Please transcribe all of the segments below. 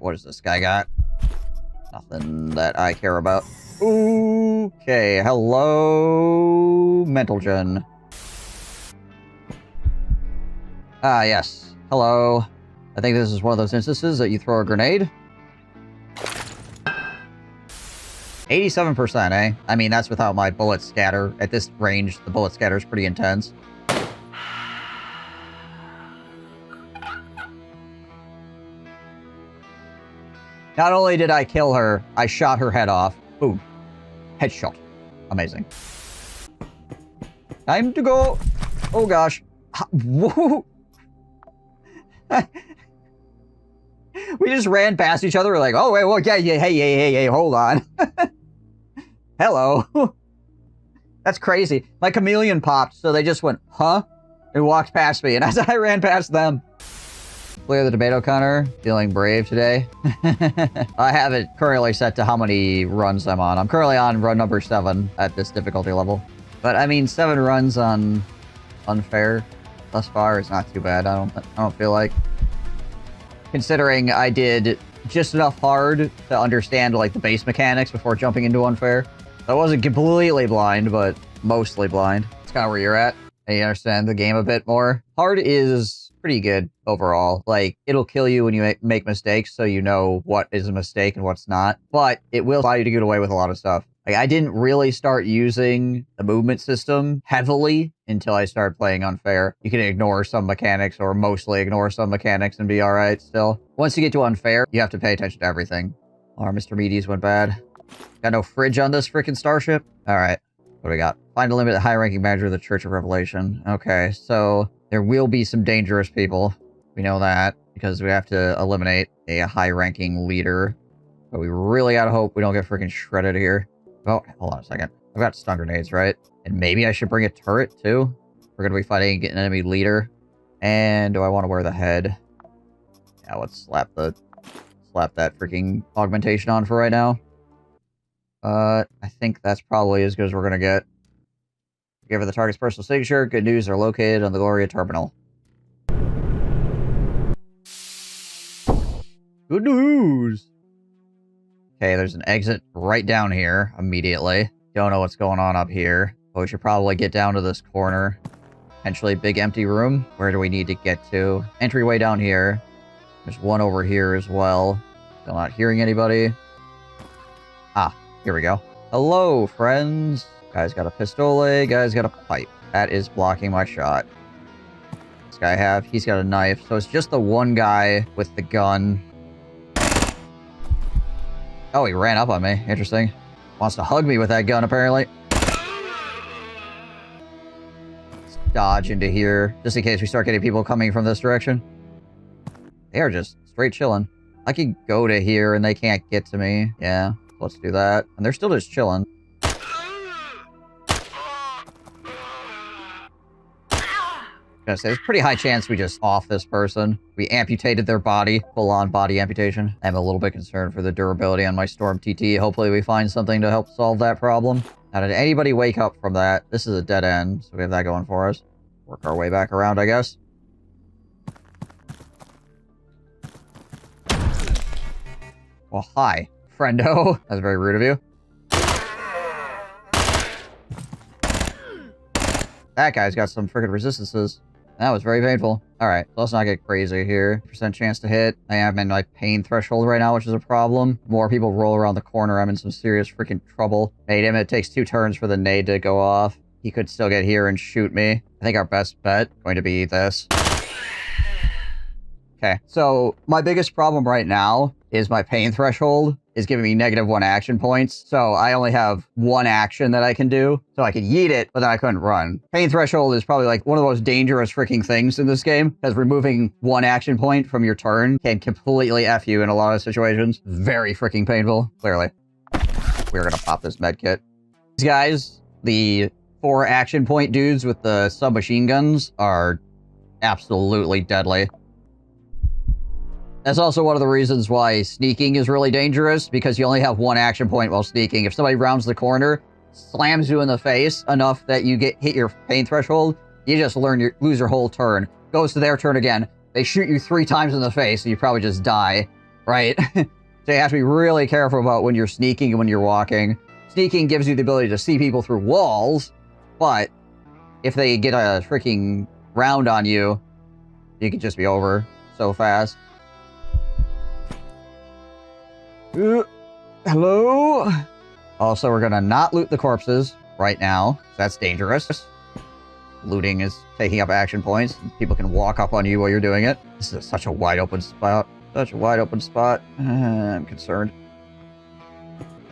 what does this guy got? Nothing that I care about. Okay, hello, Mental Gen. Ah, yes. Hello. I think this is one of those instances that you throw a grenade. 87%, eh? I mean, that's without my bullet scatter. At this range, the bullet scatter is pretty intense. Not only did I kill her, I shot her head off. Boom. Headshot. Amazing. Time to go. Oh, gosh. Whoa. We just ran past each other. We're like, oh, wait, well, yeah, hey, hold on. Hello. That's crazy. My chameleon popped, so they just went, huh? And walked past me, and as I ran past them. Clear the tomato counter. Feeling brave today. I have it currently set to how many runs I'm on. I'm currently on run number 7 at this difficulty level. But, I mean, 7 runs on unfair thus far is not too bad. I don't feel like. Considering I did just enough hard to understand, like, the base mechanics before jumping into unfair. I wasn't completely blind, but mostly blind. That's kind of where you're at. And you understand the game a bit more. Hard is pretty good overall. Like, it'll kill you when you make mistakes, so you know what is a mistake and what's not. But it will allow you to get away with a lot of stuff. Like, I didn't really start using the movement system heavily until I started playing unfair. You can ignore some mechanics, or mostly ignore some mechanics, and be alright still. Once you get to unfair, you have to pay attention to everything. Our Mr. Meaties went bad. Got no fridge on this freaking starship? Alright. What do we got? Find a limited high-ranking manager of the Church of Revelation. Okay, so there will be some dangerous people. We know that, because we have to eliminate a high-ranking leader. But we really gotta hope we don't get freaking shredded here. Oh, hold on a second. I've got stun grenades, right? And maybe I should bring a turret, too? We're gonna be fighting an enemy leader. And do I want to wear the head? Yeah, let's slap that freaking augmentation on for right now. I think that's probably as good as we're gonna get. Give her the target's personal signature. Good news, they're located on the Gloria terminal. Good news! Okay, there's an exit right down here immediately. Don't know what's going on up here. But we should probably get down to this corner. Potentially big empty room. Where do we need to get to? Entryway down here. There's one over here as well. Still not hearing anybody. Ah, here we go. Hello, friends. Guy's got a pistole. Guy's got a pipe. That is blocking my shot. This guy he's got a knife. So it's just the one guy with the gun. Oh, he ran up on me. Interesting. Wants to hug me with that gun, apparently. Let's dodge into here, just in case we start getting people coming from this direction. They are just straight chilling. I could go to here and they can't get to me. Yeah, let's do that. And they're still just chilling. Gonna say, there's a pretty high chance we just off this person. We amputated their body, full-on body amputation. I'm a little bit concerned for the durability on my Storm TT. Hopefully we find something to help solve that problem. Now, did anybody wake up from that? This is a dead end, so we have that going for us. Work our way back around, I guess. Well, hi, friendo. That's very rude of you. That guy's got some freaking resistances. That was very painful. Alright, let's not get crazy here. % chance to hit. I am in my pain threshold right now, which is a problem. More people roll around the corner. I'm in some serious freaking trouble. Made him. It takes 2 turns for the nade to go off. He could still get here and shoot me. I think our best bet is going to be this. Okay, so my biggest problem right now is my pain threshold is giving me -1 action points. So I only have 1 action that I can do. So I could yeet it, but then I couldn't run. Pain threshold is probably like one of the most dangerous freaking things in this game, because removing 1 action point from your turn can completely F you in a lot of situations. Very freaking painful, clearly. We're gonna pop this med kit. These guys, the 4 action point dudes with the submachine guns, are absolutely deadly. That's also one of the reasons why sneaking is really dangerous, because you only have 1 action point while sneaking. If somebody rounds the corner, slams you in the face enough that you hit your pain threshold, you just lose your whole turn. Goes to their turn again. They shoot you 3 times in the face, and you probably just die. Right? So you have to be really careful about when you're sneaking and when you're walking. Sneaking gives you the ability to see people through walls, but if they get a freaking round on you, you could just be over so fast. Hello? Also, we're gonna not loot the corpses right now. That's dangerous. Looting is taking up action points. People can walk up on you while you're doing it. This is such a wide open spot. Such a wide open spot. I'm concerned.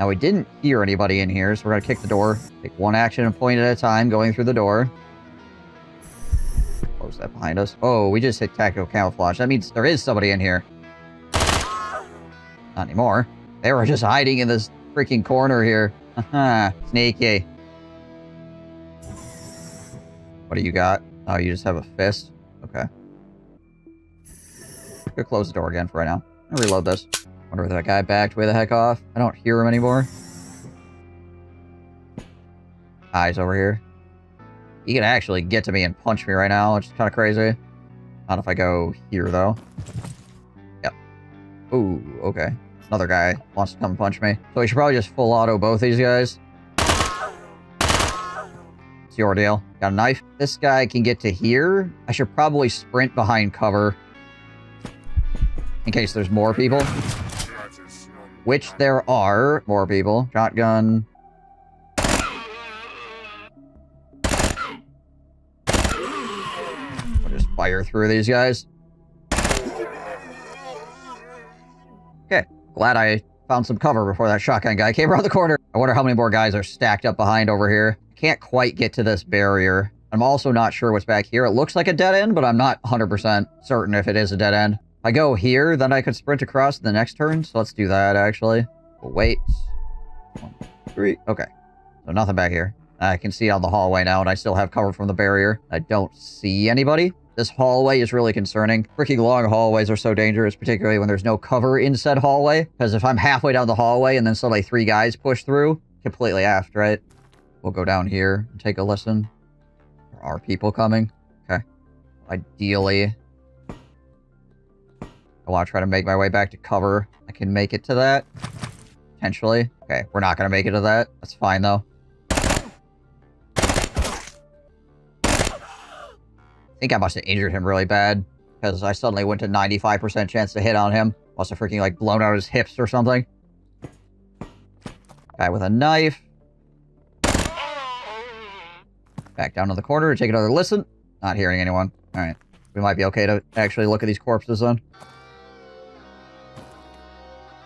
Now, we didn't hear anybody in here, so we're gonna kick the door. Take one action point at a time, going through the door. Close that behind us. Oh, we just hit tactical camouflage. That means there is somebody in here. Not anymore. They were just hiding in this freaking corner here. Haha, sneaky. What do you got? Oh, you just have a fist? Okay. Could close the door again for right now. I'll reload this. Wonder if that guy backed way the heck off. I don't hear him anymore. Eyes over here. He can actually get to me and punch me right now, which is kind of crazy. Not if I go here, though. Yep. Ooh, okay. Another guy wants to come punch me. So we should probably just full auto both these guys. It's your deal. Got a knife. This guy can get to here. I should probably sprint behind cover. In case there's more people. Which there are more people. Shotgun. We'll just fire through these guys. Okay. Glad I found some cover before that shotgun guy came around the corner. I wonder how many more guys are stacked up behind over here. Can't quite get to this barrier. I'm also not sure what's back here. It looks like a dead end, but I'm not 100% certain if it is a dead end. If I go here, then I could sprint across the next turn, so let's do that, actually. We'll wait. 1, 3. Okay. So nothing back here. I can see out the hallway now, and I still have cover from the barrier. I don't see anybody. This hallway is really concerning. Freaking long hallways are so dangerous, particularly when there's no cover in said hallway. Because if I'm halfway down the hallway and then suddenly 3 guys push through, completely aft, right? We'll go down here and take a listen. There are people coming. Okay. Ideally, I want to try to make my way back to cover. I can make it to that. Potentially. Okay, we're not going to make it to that. That's fine, though. I think I must have injured him really bad. Because I suddenly went to 95% chance to hit on him. Must have freaking, like, blown out his hips or something. Guy with a knife. Back down to the corner to take another listen. Not hearing anyone. Alright. We might be okay to actually look at these corpses then.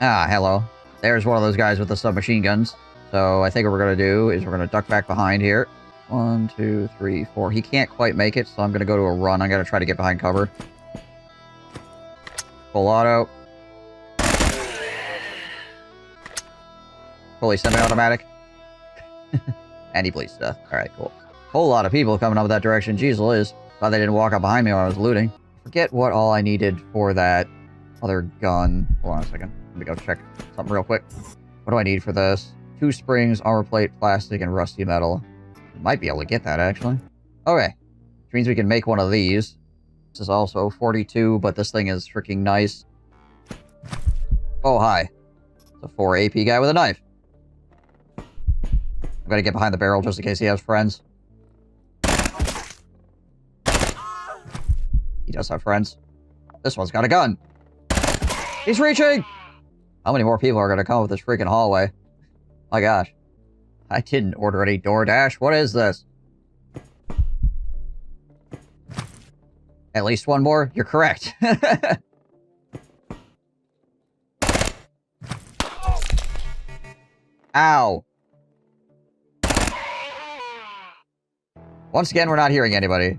Ah, hello. There's one of those guys with the submachine guns. So I think what we're going to do is we're going to duck back behind here. 1, 2, 3, 4. He can't quite make it, so I'm going to go to a run. I'm going to try to get behind cover. Full auto. Fully semi-automatic. And he bleeds to death. Alright, cool. Whole lot of people coming up that direction. Jeez Liz. Glad they didn't walk up behind me while I was looting. Forget what all I needed for that other gun. Hold on a second. Let me go check something real quick. What do I need for this? 2 springs, armor plate, plastic, and rusty metal. Might be able to get that, actually. Okay. Which means we can make one of these. This is also 42, but this thing is freaking nice. Oh, hi. It's a 4 AP guy with a knife. I'm gonna get behind the barrel just in case he has friends. He does have friends. This one's got a gun. He's reaching! How many more people are gonna come with this freaking hallway? My gosh. I didn't order any DoorDash. What is this? At least one more? You're correct. Ow. Once again, we're not hearing anybody.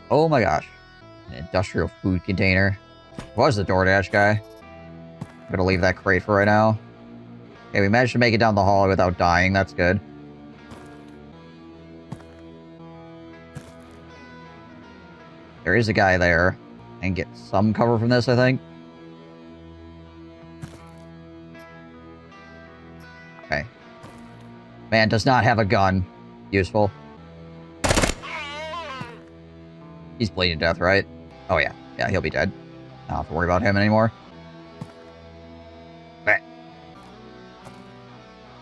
Oh my gosh. An industrial food container. Was the DoorDash guy. I'm gonna leave that crate for right now. Okay, we managed to make it down the hallway without dying. That's good. There is a guy there. And get some cover from this, I think. Okay. Man does not have a gun. Useful. He's bleeding to death, right? Oh, yeah. Yeah, he'll be dead. I don't have to worry about him anymore.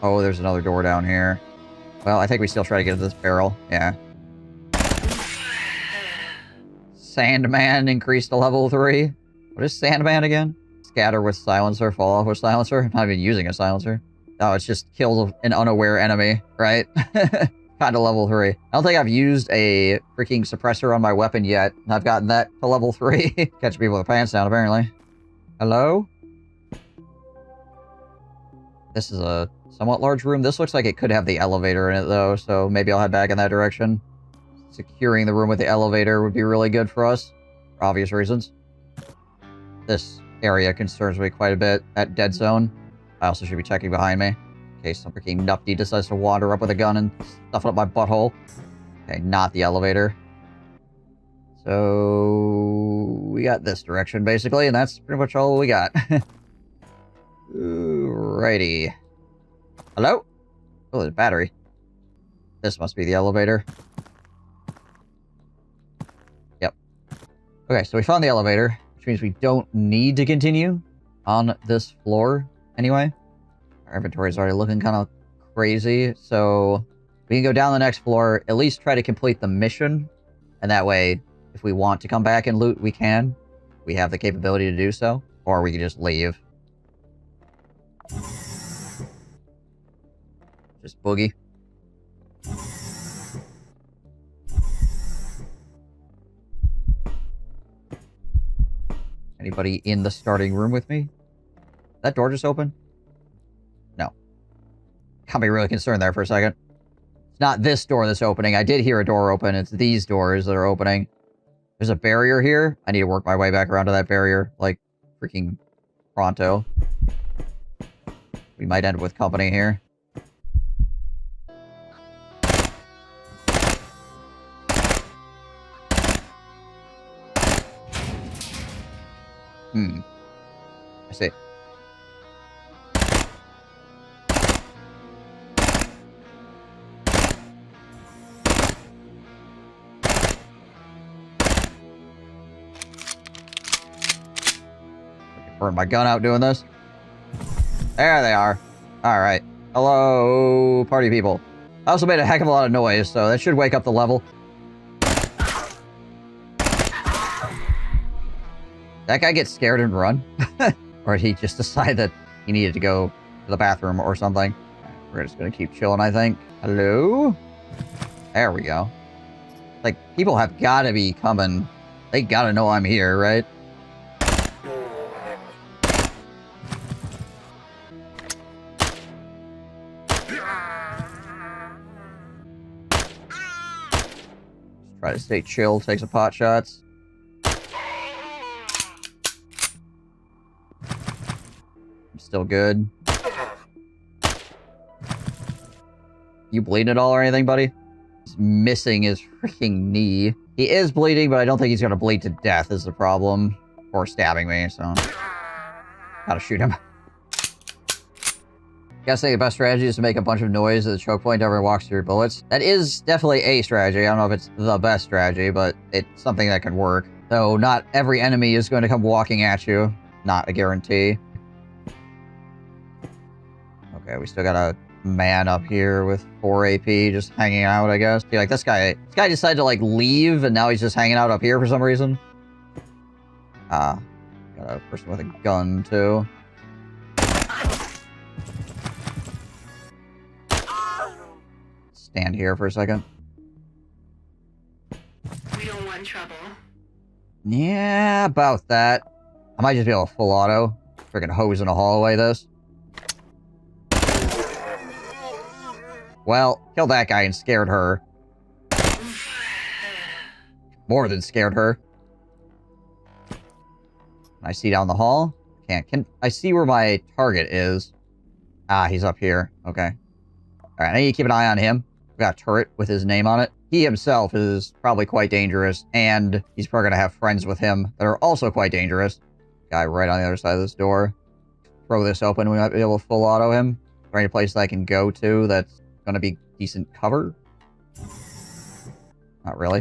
Oh, there's another door down here. Well, I think we still try to get to this barrel. Yeah. Sandman increased to level 3. What is Sandman again? Scatter with silencer, fall off with silencer. I'm not even using a silencer. Oh, it's just kills an unaware enemy, right? Kind of level 3. I don't think I've used a freaking suppressor on my weapon yet. I've gotten that to level 3. Catch people with their pants down, apparently. Hello? This is a somewhat large room. This looks like it could have the elevator in it, though, so maybe I'll head back in that direction. Securing the room with the elevator would be really good for us, for obvious reasons. This area concerns me quite a bit. That dead zone. I also should be checking behind me, in case some freaking nupty decides to wander up with a gun and stuff it up my butthole. Okay, not the elevator. So we got this direction, basically, and that's pretty much all we got. Alrighty. Hello? Oh, there's a battery. This must be the elevator. Yep. Okay, so we found the elevator, which means we don't need to continue on this floor anyway. Our inventory is already looking kind of crazy, so we can go down the next floor, at least try to complete the mission, and that way, if we want to come back and loot, we can. We have the capability to do so, or we can just leave. Just boogie. Anybody in the starting room with me? That door just open? No. Got me really concerned there for a second. It's not this door that's opening. I did hear a door open. It's these doors that are opening. There's a barrier here. I need to work my way back around to that barrier, like, freaking pronto. We might end up with company here. I see. Burn my gun out doing this. There they are. Alright. Hello, party people. I also made a heck of a lot of noise, so that should wake up the level. That guy gets scared and run? Or did he just decide that he needed to go to the bathroom or something? We're just gonna keep chilling, I think. Hello? There we go. Like, people have gotta be coming. They gotta know I'm here, right? Try to stay chill, take some pot shots. I'm still good. You bleeding at all or anything, buddy? He's missing his freaking knee. He is bleeding, but I don't think he's gonna bleed to death is the problem. Or stabbing me, so... Gotta shoot him. I say the best strategy is to make a bunch of noise at the choke point everyone walks through bullets. That is definitely a strategy. I don't know if it's the best strategy, but it's something that can work. Though not every enemy is going to come walking at you. Not a guarantee. Okay, we still got a man up here with 4 AP just hanging out, I guess. See, like this guy decided to like leave and now he's just hanging out up here for some reason. Got a person with a gun too. Stand here for a second. We don't want trouble. Yeah, about that. I might just be able to full auto. Freaking hose in a hallway this. Well, killed that guy and scared her. More than scared her. Can I see down the hall? Can I see where my target is? Ah, he's up here. Okay. Alright, I need to keep an eye on him. We got a turret with his name on it. He himself is probably quite dangerous, and he's probably going to have friends with him that are also quite dangerous. Guy right on the other side of this door. Throw this open, we might be able to full auto him. Is there any place that I can go to that's going to be decent cover? Not really.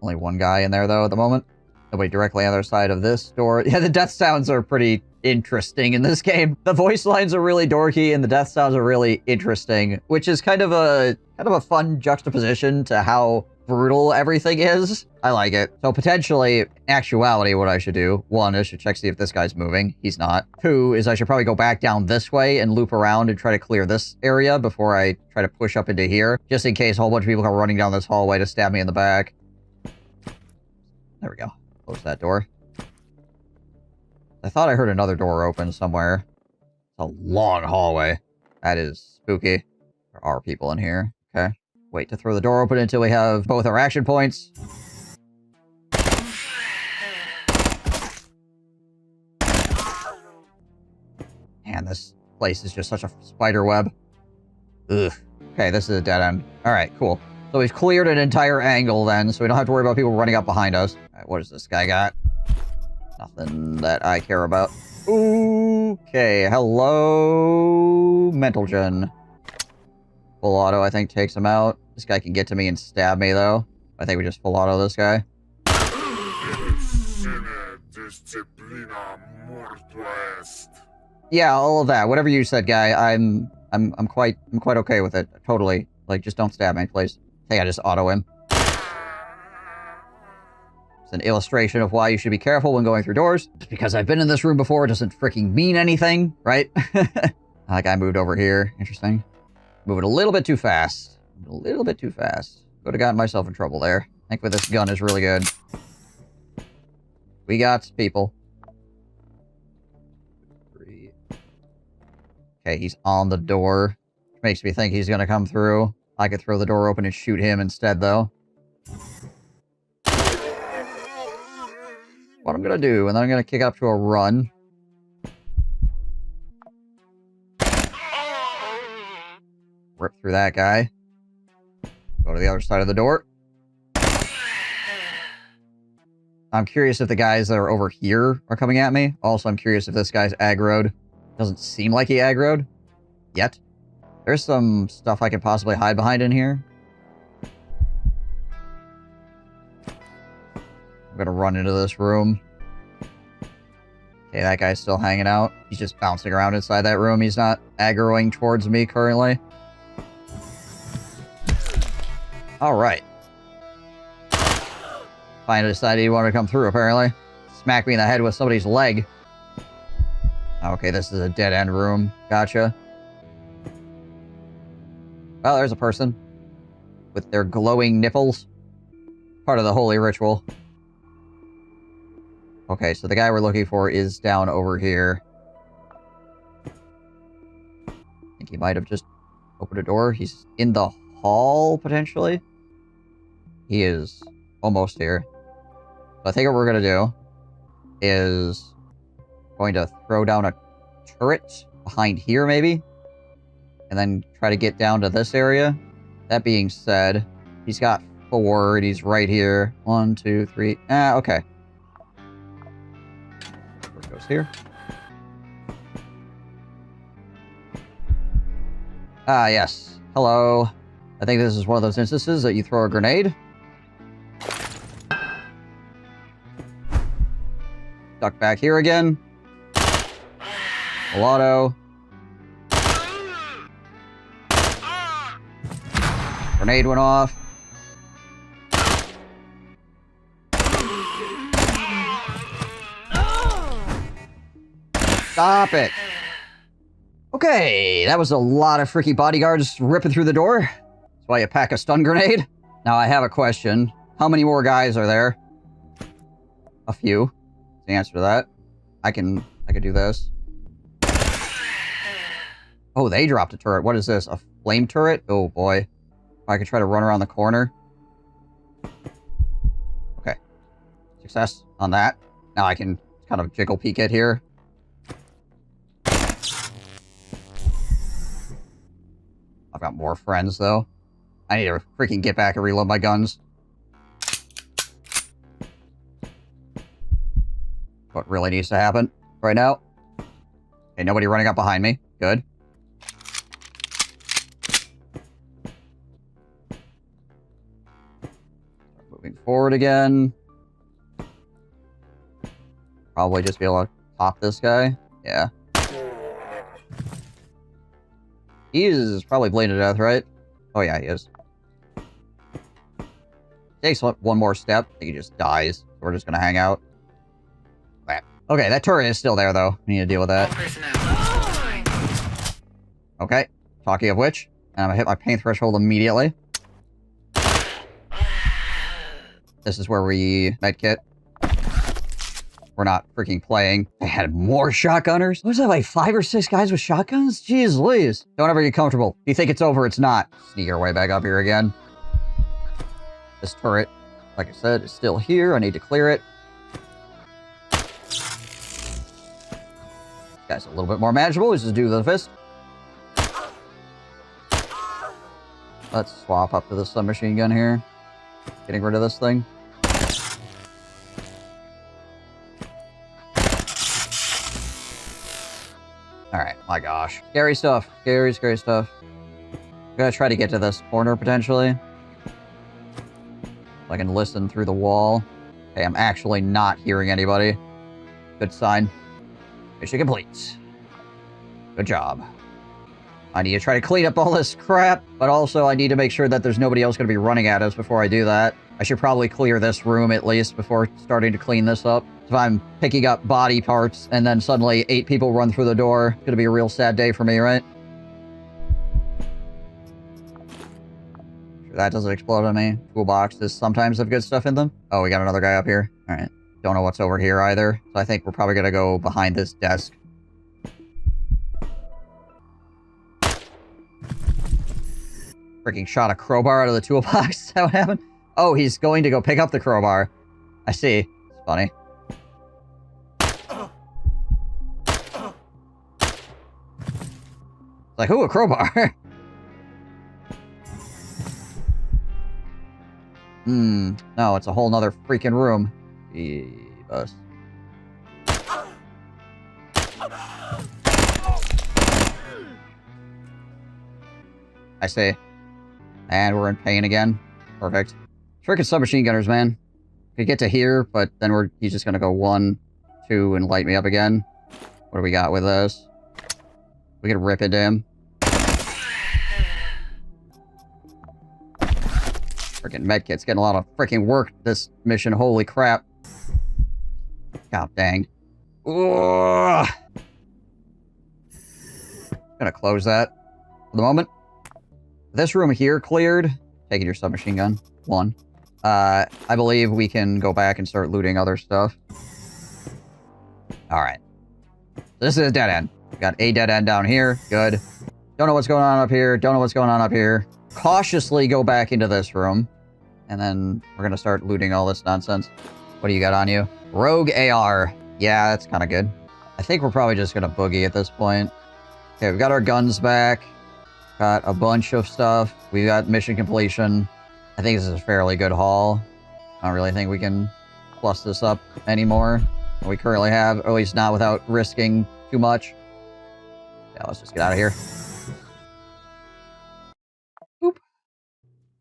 Only one guy in there, though, at the moment. Nobody directly on the other side of this door. Yeah, the death sounds are pretty interesting in this game. The voice lines are really dorky and the death sounds are really interesting, which is kind of a fun juxtaposition to how brutal everything is. I like it. So potentially, in actuality, what I should do, one, I should check see if this guy's moving. He's not. Two, is I should probably go back down this way and loop around and try to clear this area before I try to push up into here, just in case a whole bunch of people come running down this hallway to stab me in the back. There we go. Close that door. I thought I heard another door open somewhere. It's a long hallway. That is spooky. There are people in here. Okay. Wait to throw the door open until we have both our action points. Man, this place is just such a spider web. Ugh. Okay, this is a dead end. Alright, cool. So we've cleared an entire angle then, so we don't have to worry about people running up behind us. Alright, what does this guy got? Nothing that I care about. Okay, hello, Mental Gen. Full auto, I think, takes him out. This guy can get to me and stab me, though. I think we just full auto this guy. Yeah, all of that. Whatever you said, guy. I'm quite okay with it. Totally. Like, just don't stab me, please. I think I just auto him. It's an illustration of why you should be careful when going through doors. Just because I've been in this room before doesn't freaking mean anything, right? That guy moved over here. Interesting. Moving a little bit too fast. A little bit too fast. Could have gotten myself in trouble there. I think with this gun is really good. We got people. 3. Okay, he's on the door. Which makes me think he's going to come through. I could throw the door open and shoot him instead, though. What I'm going to do, and then I'm going to kick up to a run. Rip through that guy. Go to the other side of the door. I'm curious if the guys that are over here are coming at me. Also, I'm curious if this guy's aggroed. Doesn't seem like he aggroed. Yet. There's some stuff I could possibly hide behind in here. I'm gonna run into this room. Okay, that guy's still hanging out. He's just bouncing around inside that room. He's not aggroing towards me currently. Alright. Finally decided he wanted to come through, apparently. Smack me in the head with somebody's leg. Okay, this is a dead-end room. Gotcha. Well, there's a person. With their glowing nipples. Part of the holy ritual. Okay, so the guy we're looking for is down over here. I think he might have just opened a door. He's in the hall, potentially. He is almost here. So I think what we're going to do is going to throw down a turret behind here, maybe. And then try to get down to this area. That being said, he's got 4 and he's right here. 1, 2, 3. Okay. Where goes here? Yes. Hello. I think this is one of those instances that you throw a grenade. Duck back here again. Full auto. Grenade went off. Stop it. Okay, that was a lot of freaky bodyguards ripping through the door. That's why you pack a stun grenade. Now I have a question. How many more guys are there? A few. That's the answer to that. I can do this. Oh, they dropped a turret. What is this? A flame turret? Oh boy. I could try to run around the corner. Okay. Success on that. Now I can kind of jiggle peek it here. I've got more friends, though. I need to freaking get back and reload my guns. What really needs to happen right now? Okay, nobody running up behind me. Good. Moving forward again. Probably just be able to pop this guy. Yeah. He is probably bleeding to death, right? Oh yeah, he is. Takes one more step, he just dies. We're just gonna hang out. Okay, that turret is still there, though. We need to deal with that. Okay. Talking of which, I'm gonna hit my pain threshold immediately. This is where we medkit. We're not freaking playing. They had more shotgunners? What was that, like 5 or 6 guys with shotguns? Jeez Louise. Don't ever get comfortable. If you think it's over, it's not. Sneak our way back up here again. This turret, like I said, is still here. I need to clear it. Guy's a little bit more manageable. Let's just do the fist. Let's swap up to the submachine gun here. Getting rid of this thing. Alright, my gosh. Scary stuff. Scary, scary stuff. I'm gonna try to get to this corner, potentially. So I can listen through the wall. Okay, I'm actually not hearing anybody. Good sign. Mission complete. Good job. I need to try to clean up all this crap, but also I need to make sure that there's nobody else going to be running at us before I do that. I should probably clear this room at least before starting to clean this up. If I'm picking up body parts and then suddenly 8 people run through the door, it's going to be a real sad day for me, right? Sure that doesn't explode on me. Toolboxes sometimes have good stuff in them. Oh, we got another guy up here. All right. Don't know what's over here either. So I think we're probably going to go behind this desk. Freaking shot a crowbar out of the toolbox. Is that what happened? Oh, he's going to go pick up the crowbar. I see. It's funny. It's like, ooh, a crowbar. No, it's a whole nother freaking room. Us. I see. And we're in pain again. Perfect. Freaking submachine gunners, man. Could get to here, but then he's just gonna go 1, 2, and light me up again. What do we got with this? We can rip into him. Freaking medkit's getting a lot of freaking work this mission. Holy crap. God dang. Ugh. Gonna close that for the moment. This room here cleared. Taking your submachine gun. 1. I believe we can go back and start looting other stuff. Alright. This is a dead end. Got a dead end down here. Good. Don't know what's going on up here. Don't know what's going on up here. Cautiously go back into this room. And then we're gonna start looting all this nonsense. What do you got on you? Rogue AR. Yeah, that's kind of good. I think we're probably just gonna boogie at this point. Okay, we've got our guns back. Got a bunch of stuff. We got mission completion. I think this is a fairly good haul. I don't really think we can plus this up anymore than we currently have, or at least not without risking too much. Yeah, let's just get out of here. Boop.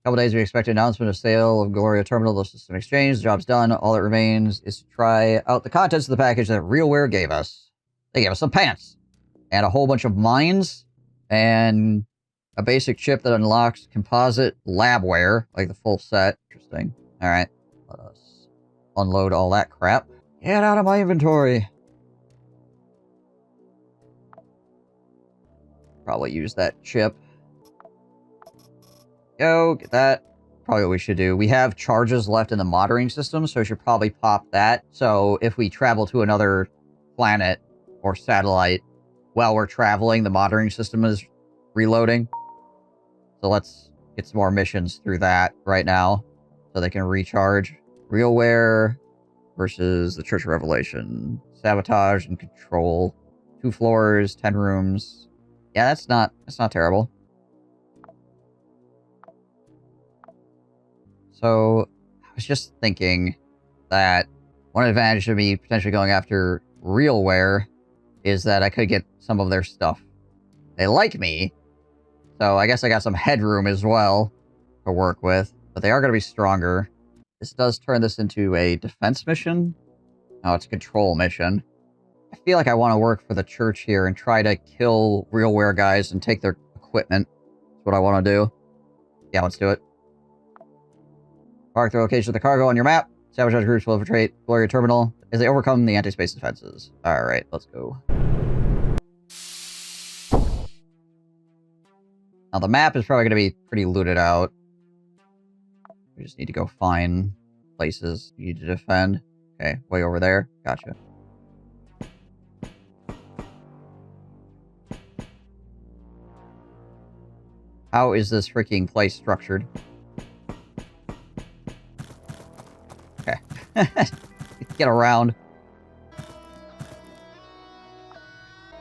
Couple days we expect an announcement of sale of Gloria Terminal, the system exchange. The job's done. All that remains is to try out the contents of the package that RealWare gave us. They gave us some pants and a whole bunch of mines and a basic chip that unlocks composite labware, like the full set. Interesting. All right, let us unload all that crap. Get out of my inventory. Probably use that chip. Go, get that. Probably what we should do. We have charges left in the monitoring system, so we should probably pop that. So if we travel to another planet or satellite while we're traveling, the monitoring system is reloading. So let's get some more missions through that right now so they can recharge. RealWare versus the Church of Revelation. Sabotage and control. 2 floors, 10 rooms. Yeah, that's not terrible. So I was just thinking that one advantage of me potentially going after RealWare is that I could get some of their stuff. They like me, so I guess I got some headroom as well to work with, but they are going to be stronger. This does turn this into a defense mission, Oh, it's a control mission. I feel like I want to work for the church here and try to kill RealWare guys and take their equipment. That's what I want to do. Yeah, let's do it. Mark the location of the cargo on your map. Sabotage groups will infiltrate Gloria Terminal as they overcome the anti-space defenses. Alright, let's go. Now, the map is probably going to be pretty looted out. We just need to go find places you need to defend. Okay, way over there. Gotcha. How is this freaking place structured? Okay. Get around.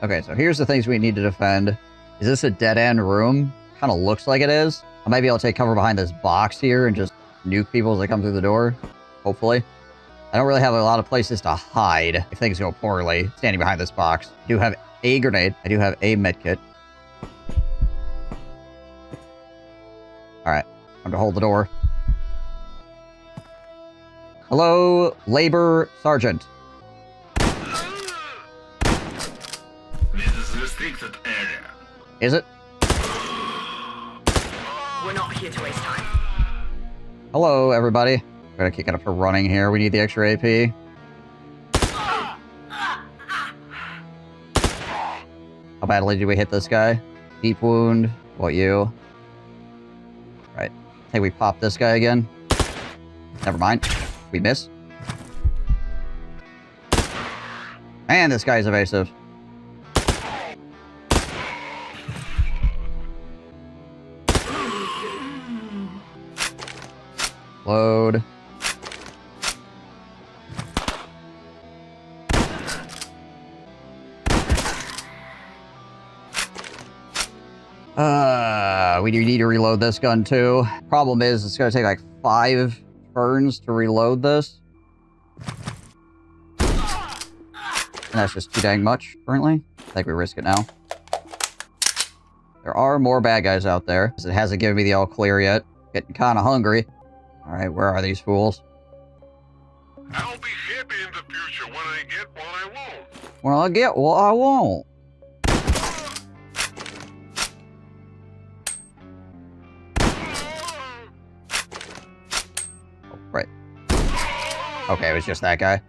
Okay, so here's the things we need to defend. Is this a dead-end room? Kind of looks like it is. I might be able to take cover behind this box here and just nuke people as they come through the door. Hopefully. I don't really have a lot of places to hide if things go poorly standing behind this box. I do have a grenade. I do have a medkit. Alright, time to hold the door. Hello, Labor Sergeant. This is a restricted area. Is it? We're not here to waste time. Hello, everybody. We're gonna kick it up for running here. We need the extra AP. How badly did we hit this guy? Deep wound. What, you? Right. I think we popped this guy again. Never mind. We missed. And this guy's evasive. Load. We do need to reload this gun too. Problem is, it's gonna take like 5 turns to reload this. And that's just too dang much, currently. I think we risk it now. There are more bad guys out there. It hasn't given me the all clear yet. Getting kind of hungry. Alright, where are these fools? I'll be happy in the future when I get what I want. When I get what I want. Oh, right. Okay, it was just that guy.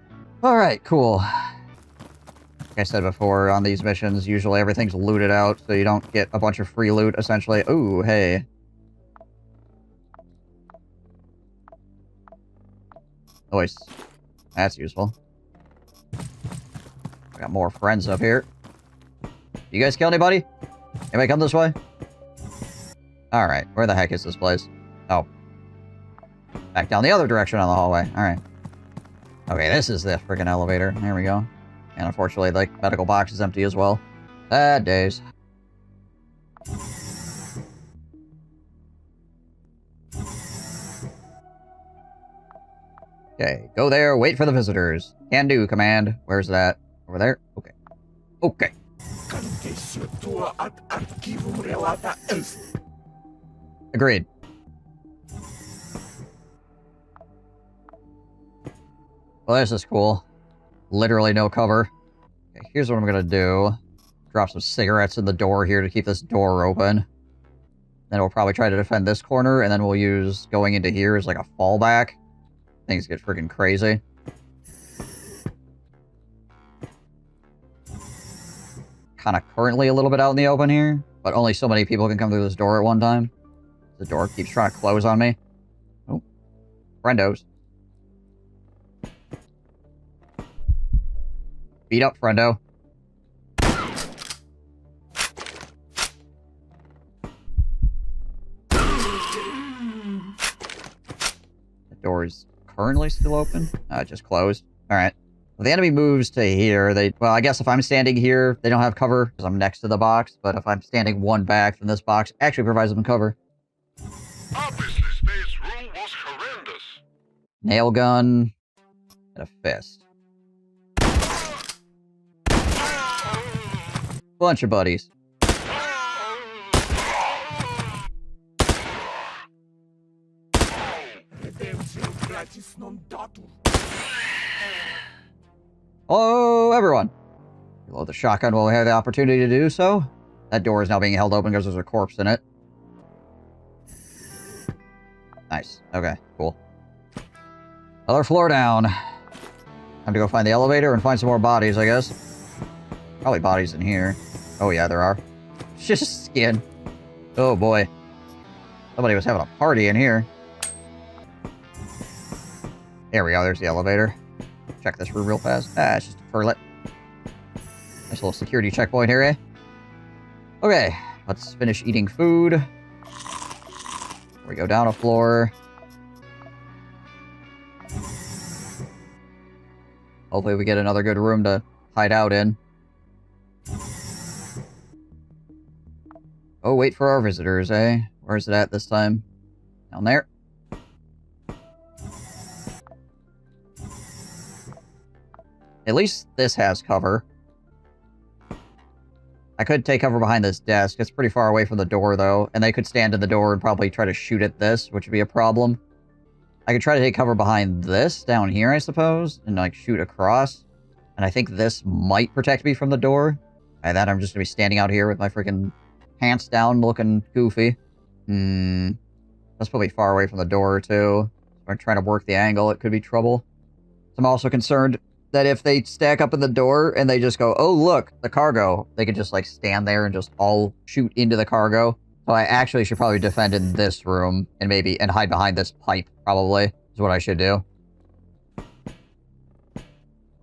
Alright, cool. Like I said before, on these missions, usually everything's looted out, so you don't get a bunch of free loot, essentially. Ooh, hey. Noise. That's useful. I got more friends up here. You guys kill anybody? Anybody come this way? Alright, where the heck is this place? Oh. Back down the other direction on the hallway. Alright. Okay, this is the freaking elevator. There we go. And unfortunately, the medical box is empty as well. Bad days. Okay, go there, wait for the visitors. Can do, command. Where's that? Over there? Okay. Okay. Agreed. Well, this is cool. Literally no cover. Okay, here's what I'm gonna do. Drop some cigarettes in the door here to keep this door open. Then we'll probably try to defend this corner, and then we'll use going into here as like a fallback. Things get freaking crazy. Kind of currently a little bit out in the open here, but only so many people can come through this door at one time. The door keeps trying to close on me. Oh. Friendos. Beat up, friendo. The door is currently still open? Just closed. Alright. If the enemy moves to here, well, I guess if I'm standing here, they don't have cover because I'm next to the box, but if I'm standing one back, then this box actually provides them cover. Obviously, space rule was horrendous. Nail gun. And a fist. Bunch of buddies. Hello, everyone. Reload the shotgun while we have the opportunity to do so. That door is now being held open because there's a corpse in it. Nice. Okay, cool. Another floor down. Time to go find the elevator and find some more bodies, I guess. Probably bodies in here. Oh yeah, there are. It's just skin. Oh boy. Somebody was having a party in here. There we go, there's the elevator. Check this room real fast. Ah, it's just a toilet. Nice little security checkpoint here, eh? Okay, let's finish eating food. We go down a floor. Hopefully we get another good room to hide out in. Oh, wait for our visitors, eh? Where's it at this time? Down there. At least this has cover. I could take cover behind this desk. It's pretty far away from the door, though. And they could stand in the door and probably try to shoot at this, which would be a problem. I could try to take cover behind this down here, I suppose, and, like, shoot across. And I think this might protect me from the door. By that, I'm just gonna be standing out here with my freaking pants down, looking goofy. That's probably far away from the door, too. If I'm trying to work the angle, it could be trouble. I'm also concerned that if they stack up in the door and they just go, oh, look, the cargo, they could just, like, stand there and just all shoot into the cargo. So I actually should probably defend in this room and hide behind this pipe, probably, is what I should do.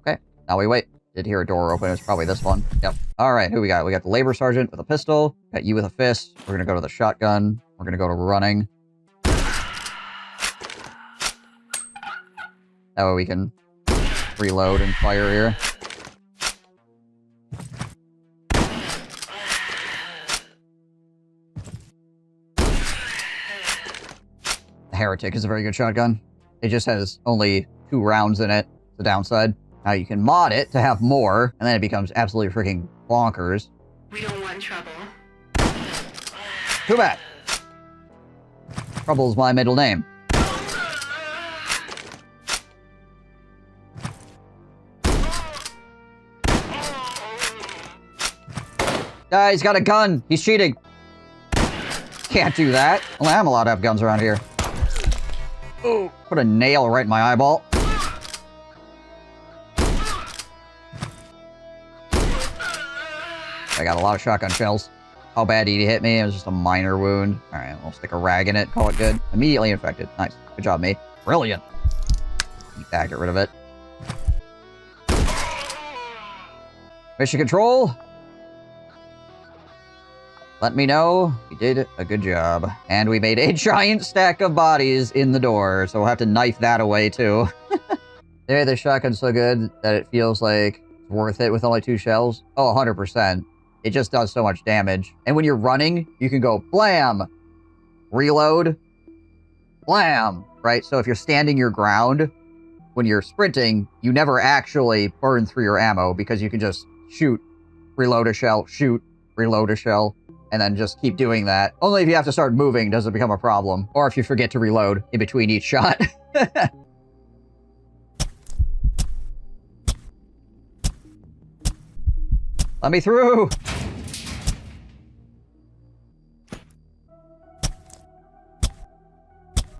Okay, now we wait. Did hear a door open. It's probably this one. Yep. All right, who we got? We got the labor sergeant with a pistol. Got you with a fist. We're going to go to the shotgun. We're going to go to running. That way we can reload and fire here. The Heretic is a very good shotgun. It just has only 2 rounds in it. The downside. Now you can mod it to have more, and then it becomes absolutely freaking bonkers. We don't want trouble. Too bad. Trouble's my middle name. He's got a gun. He's cheating. Can't do that. Well, I'm allowed to have guns around here. Oh, put a nail right in my eyeball. I got a lot of shotgun shells. How bad did he hit me? It was just a minor wound. Alright, we'll stick a rag in it. Call it good. Immediately infected. Nice. Good job, mate. Brilliant. Eat that. Get rid of it. Mission control. Let me know. You did a good job. And we made a giant stack of bodies in the door, so we'll have to knife that away, too. Yeah, the shotgun's so good that it feels like it's worth it with only 2 shells. Oh, 100%. It just does so much damage. And when you're running, you can go blam, reload, blam, right? So if you're standing your ground, when you're sprinting, you never actually burn through your ammo because you can just shoot, reload a shell, shoot, reload a shell, and then just keep doing that. Only if you have to start moving does it become a problem. Or if you forget to reload in between each shot. Let me through!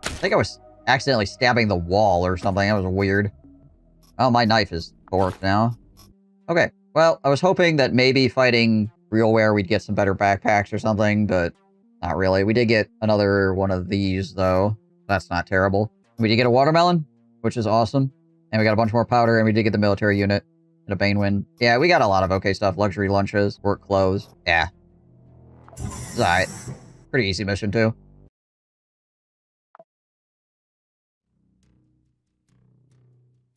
I think I was accidentally stabbing the wall or something. That was weird. Oh, my knife is forked now. Okay, well, I was hoping that maybe fighting RealWare we'd get some better backpacks or something, but not really. We did get another one of these, though. That's not terrible. We did get a watermelon, which is awesome. And we got a bunch more powder, and we did get the military unit. And a Banewind. Yeah, we got a lot of okay stuff. Luxury lunches, work clothes. Yeah. It's alright. Pretty easy mission, too.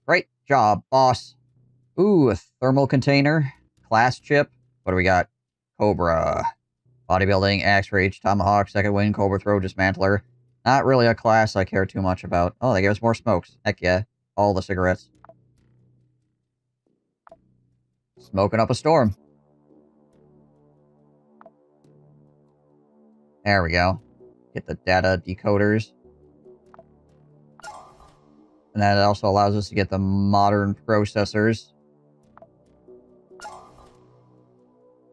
Great job, boss. Ooh, a thermal container. Class chip. What do we got? Cobra. Bodybuilding, axe reach, tomahawk, second wind, cobra throw, dismantler. Not really a class I care too much about. Oh, they gave us more smokes. Heck yeah. All the cigarettes. Smoking up a storm. There we go. Get the data decoders. And that also allows us to get the modern processors.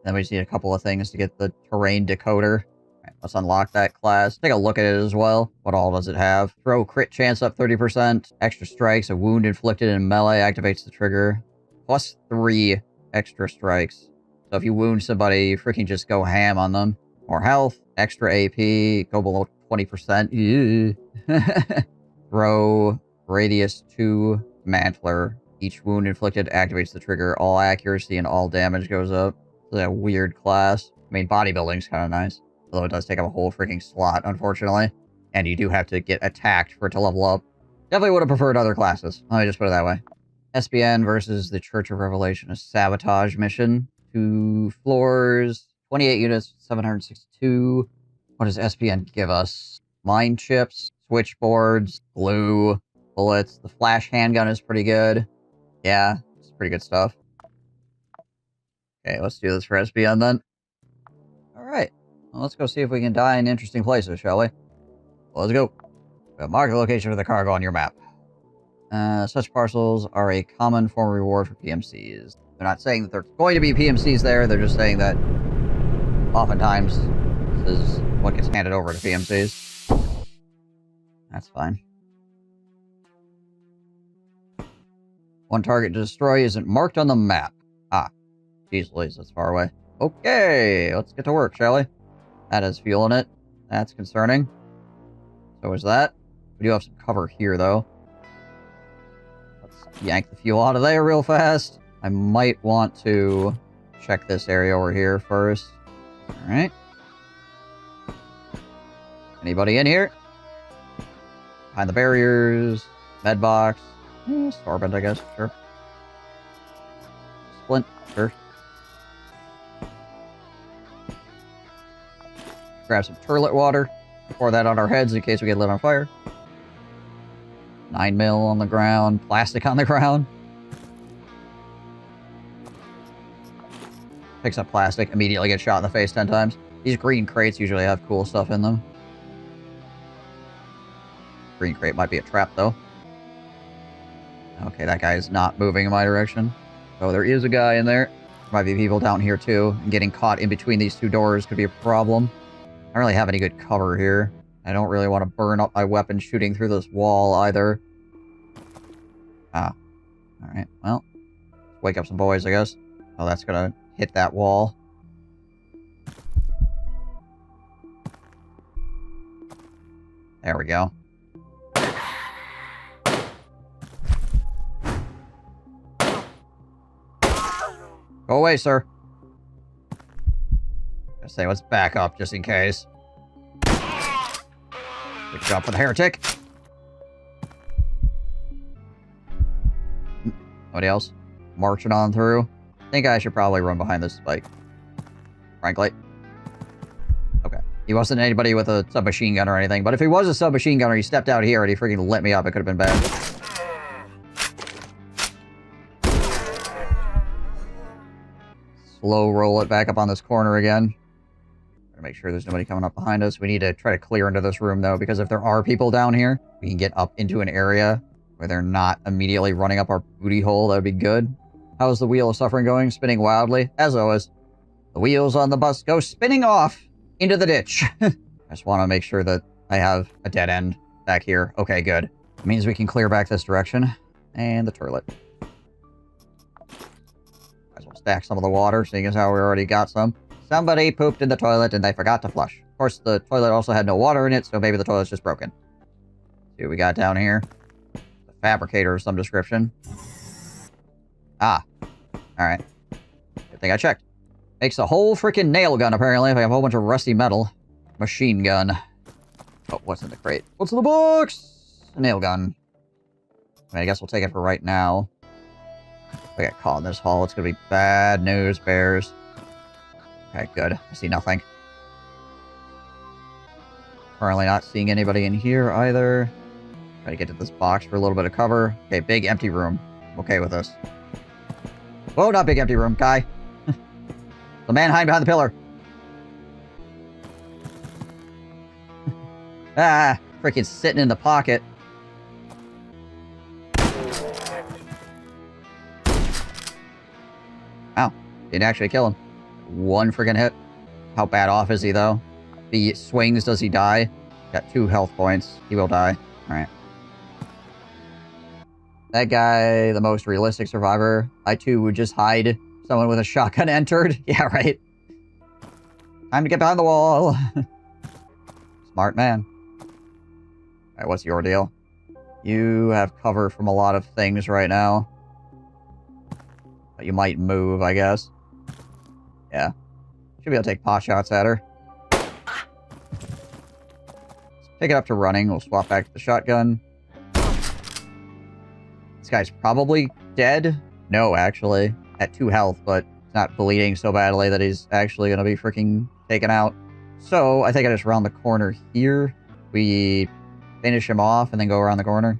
Then we just need a couple of things to get the terrain decoder. Alright, let's unlock that class. Take a look at it as well. What all does it have? Throw crit chance up 30%. Extra strikes. A wound inflicted in melee activates the trigger. Plus 3 extra strikes. So if you wound somebody, you freaking just go ham on them. More health. Extra AP. Go below 20%. Throw radius 2. Mantler. Each wound inflicted activates the trigger. All accuracy and all damage goes up. It's a weird class. I mean, bodybuilding's kind of nice. Although it does take up a whole freaking slot, unfortunately. And you do have to get attacked for it to level up. Definitely would have preferred other classes. Let me just put it that way. SBN versus the Church of Revelation. A sabotage mission. 2 floors. 28 units. 762. What does SBN give us? Mine chips. Switchboards. Glue. Bullets. The flash handgun is pretty good. Yeah, it's pretty good stuff. Okay, let's do this for SBN then. Alright. Well, let's go see if we can die in interesting places, shall we? Well, let's go. Mark the location of the cargo on your map. Such parcels are a common form of reward for PMCs. They're not saying that there's going to be PMCs there, they're just saying that oftentimes this is what gets handed over to PMCs. That's fine. One target to destroy isn't marked on the map. Ah. Jeez Louise, that's far away. Okay, let's get to work, shall we? That has fuel in it. That's concerning. So is that. We do have some cover here, though. Let's yank the fuel out of there real fast. I might want to check this area over here first. Alright. Anybody in here? Behind the barriers. Med box. Sorbent, I guess. Sure. Splint. Sure. Grab some turlet water. Pour that on our heads in case we get lit on fire. 9 mil on the ground. Plastic on the ground. Picks up plastic. Immediately gets shot in the face 10 times. These green crates usually have cool stuff in them. Green crate might be a trap, though. Okay, that guy is not moving in my direction. Oh, there is a guy in there. Might be people down here, too. And getting caught in between these two doors could be a problem. I don't really have any good cover here. I don't really want to burn up my weapon shooting through this wall, either. Ah. Alright, well. Wake up some boys, I guess. Oh, that's gonna hit that wall. There we go. Go away, sir. I say let's back up just in case. Good job for the heretic. Nobody else? Marching on through. I think I should probably run behind this spike. Frankly. Okay. He wasn't anybody with a submachine gun or anything, but if he was a submachine gunner, he stepped out here and he freaking lit me up. It could have been bad. Slow roll it back up on this corner again. Gotta make sure there's nobody coming up behind us. We need to try to clear into this room, though, because if there are people down here, we can get up into an area where they're not immediately running up our booty hole. That would be good. How's the Wheel of Suffering going? Spinning wildly. As always. The wheels on the bus go spinning off into the ditch. I just want to make sure that I have a dead end back here. Okay, good. It means we can clear back this direction. And the toilet. Might as well stack some of the water, seeing as how we already got some. Somebody pooped in the toilet and they forgot to flush. Of course, the toilet also had no water in it, so maybe the toilet's just broken. See what we got down here. A fabricator of some description. Ah. Alright. Good thing I checked. Makes a whole freaking nail gun, apparently, if I have a whole bunch of rusty metal. Machine gun. Oh, what's in the crate? What's in the box? A nail gun. I guess we'll take it for right now. If I get caught in this hall, it's gonna be bad news, bears. Okay, good. I see nothing. Currently not seeing anybody in here either. Try to get to this box for a little bit of cover. Okay, big empty room. I'm okay with this. Whoa, not big empty room, guy. The man hiding behind the pillar. Ah, freaking sitting in the pocket. Wow. Didn't actually kill him. One freaking hit. How bad off is he, though? If he swings, does he die? Got 2 health points. He will die. Alright. That guy, the most realistic survivor. I, too, would just hide. Someone with a shotgun entered. Yeah, right. Time to get behind the wall. Smart man. Alright, what's your deal? You have cover from a lot of things right now. But you might move, I guess. Yeah. Should be able to take pot shots at her. Let's pick it up to running. We'll swap back to the shotgun. This guy's probably dead. No, actually. At 2 health, but he's not bleeding so badly that he's actually going to be freaking taken out. So, I think I just round the corner here. We finish him off and then go around the corner.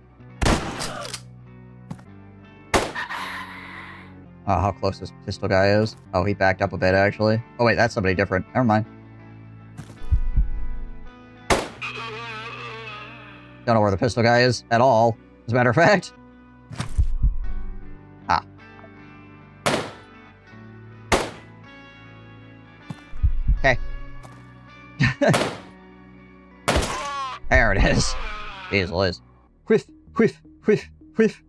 Oh, how close this pistol guy is. Oh, he backed up a bit, actually. Oh, wait, that's somebody different. Never mind. Don't know where the pistol guy is at all, as a matter of fact. Ah. Okay. There it is. Jeez Liz. Whiff, whiff, whiff, whiff.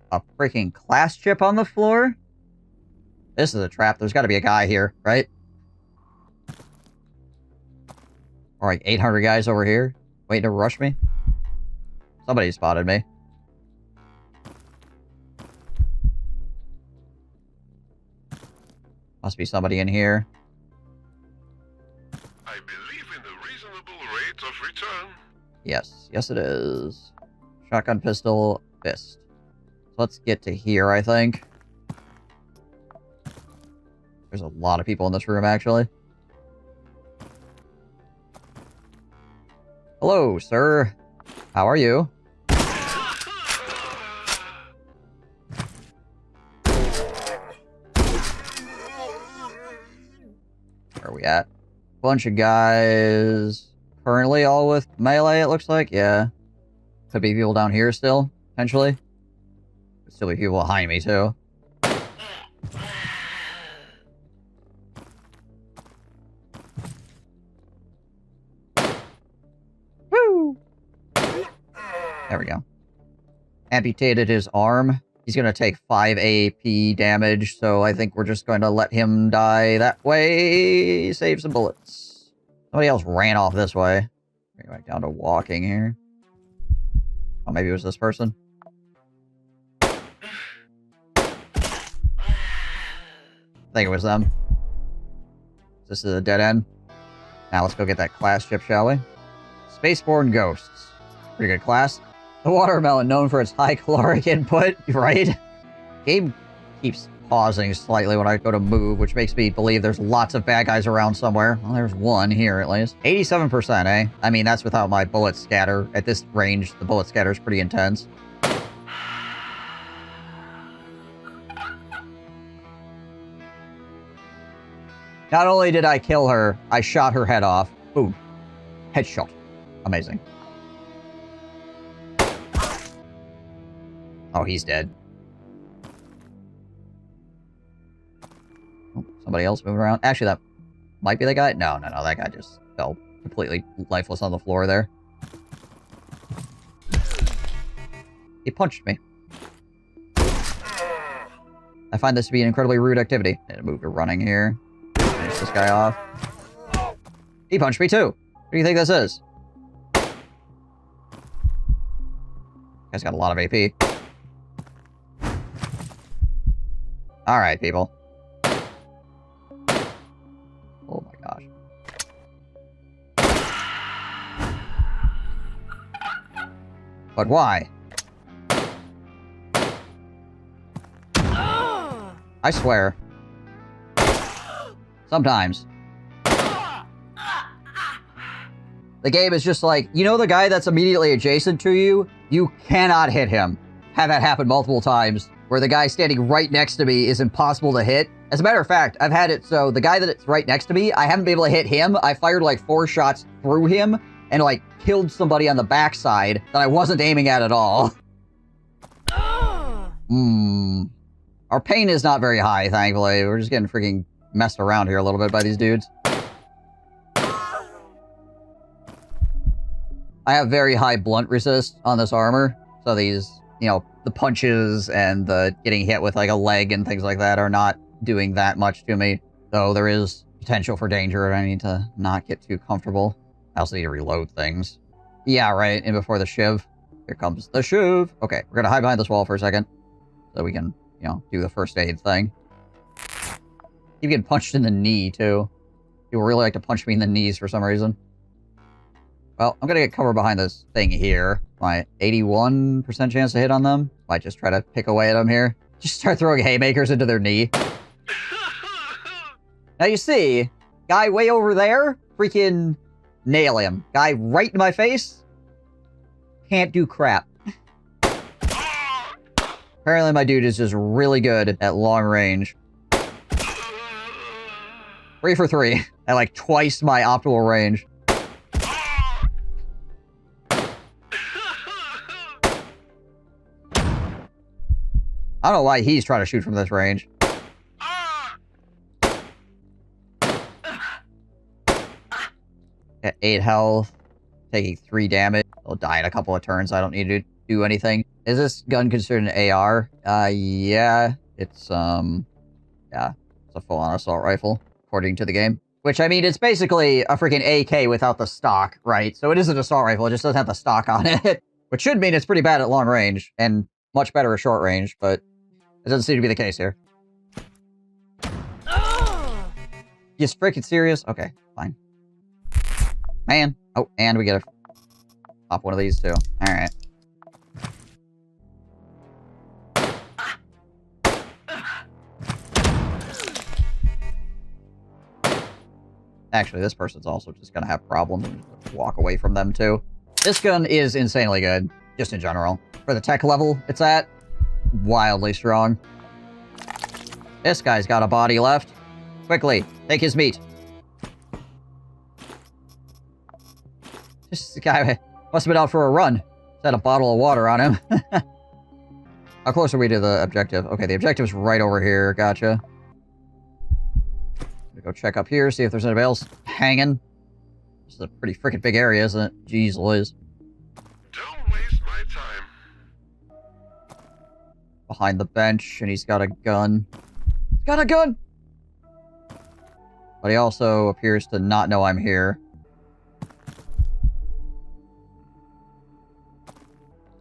A freaking class chip on the floor? This is a trap. There's got to be a guy here, right? Or like 800 guys over here waiting to rush me. Somebody spotted me. Must be somebody in here. I believe in the reasonable rate of return. Yes. Yes, it is. Shotgun, pistol, fist. Let's get to here, I think. There's a lot of people in this room, actually. Hello, sir. How are you? Where are we at? Bunch of guys. Currently all with melee, it looks like. Yeah. Could be people down here still, potentially. Still be people behind me, too. Woo! There we go. Amputated his arm. He's going to take 5 AP damage, so I think we're just going to let him die that way. Save some bullets. Somebody else ran off this way. Bring it back down to walking here. Oh, maybe it was this person. I think it was them. This is a dead end. Now let's go get that class chip, shall we? Spaceborne Ghosts. Pretty good class. The watermelon, known for its high caloric input, right? Game keeps pausing slightly when I go to move, which makes me believe there's lots of bad guys around somewhere. Well, there's one here at least. 87%, eh? I mean, that's without my bullet scatter. At this range, the bullet scatter is pretty intense. Not only did I kill her, I shot her head off. Boom. Headshot. Amazing. Oh, he's dead. Oh, somebody else moving around. Actually, that might be the guy. No, that guy just fell completely lifeless on the floor there. He punched me. I find this to be an incredibly rude activity. Need to move to running here. Finish this guy off. He punched me too. What do you think this is? Guy's got a lot of AP. Alright, people. Oh my gosh. But why? I swear. Sometimes. The game is just like, you know the guy that's immediately adjacent to you? You cannot hit him. Had that happen multiple times, where the guy standing right next to me is impossible to hit. As a matter of fact, I've had it so the guy that's right next to me, I haven't been able to hit him. I fired like 4 shots through him and like killed somebody on the backside that I wasn't aiming at all. Our pain is not very high, thankfully. We're just getting freaking messed around here a little bit by these dudes. I have very high blunt resist on this armor. So these, you know, the punches and the getting hit with like a leg and things like that are not doing that much to me. Though there is potential for danger and I need to not get too comfortable. I also need to reload things. Yeah, right, in before the shiv. Here comes the shiv. Okay, we're gonna hide behind this wall for a second. So we can, you know, do the first aid thing. Keep getting punched in the knee, too. People really like to punch me in the knees for some reason. Well, I'm gonna get covered behind this thing here. My 81% chance to hit on them. Might just try to pick away at them here. Just start throwing haymakers into their knee. Now you see, guy way over there, freaking nail him. Guy right in my face, can't do crap. Apparently my dude is just really good at long range. 3 for 3 at like twice my optimal range. I don't know why he's trying to shoot from this range. At 8 health, taking 3 damage. He'll die in a couple of turns. I don't need to do anything. Is this gun considered an AR? Yeah. It's, yeah. It's a full-on assault rifle, according to the game. Which, I mean, it's basically a freaking AK without the stock, right? So it is an assault rifle, it just doesn't have the stock on it. Which should mean it's pretty bad at long range, and much better at short range, but it doesn't seem to be the case here. You freaking serious? Okay, fine. Man. Oh, and we get a pop one of these too. Alright. Actually, this person's also just gonna have problems and just walk away from them too. This gun is insanely good, just in general. For the tech level it's at, wildly strong. This guy's got a body left. Quickly, take his meat. This guy must have been out for a run. Just had a bottle of water on him. How close are we to the objective? Okay, the objective's right over here. Gotcha. Go check up here, see if there's anybody else hanging. This is a pretty freaking big area, isn't it? Jeez Liz. Don't waste my time. Behind the bench, and he's got a gun. He's got a gun! But he also appears to not know I'm here.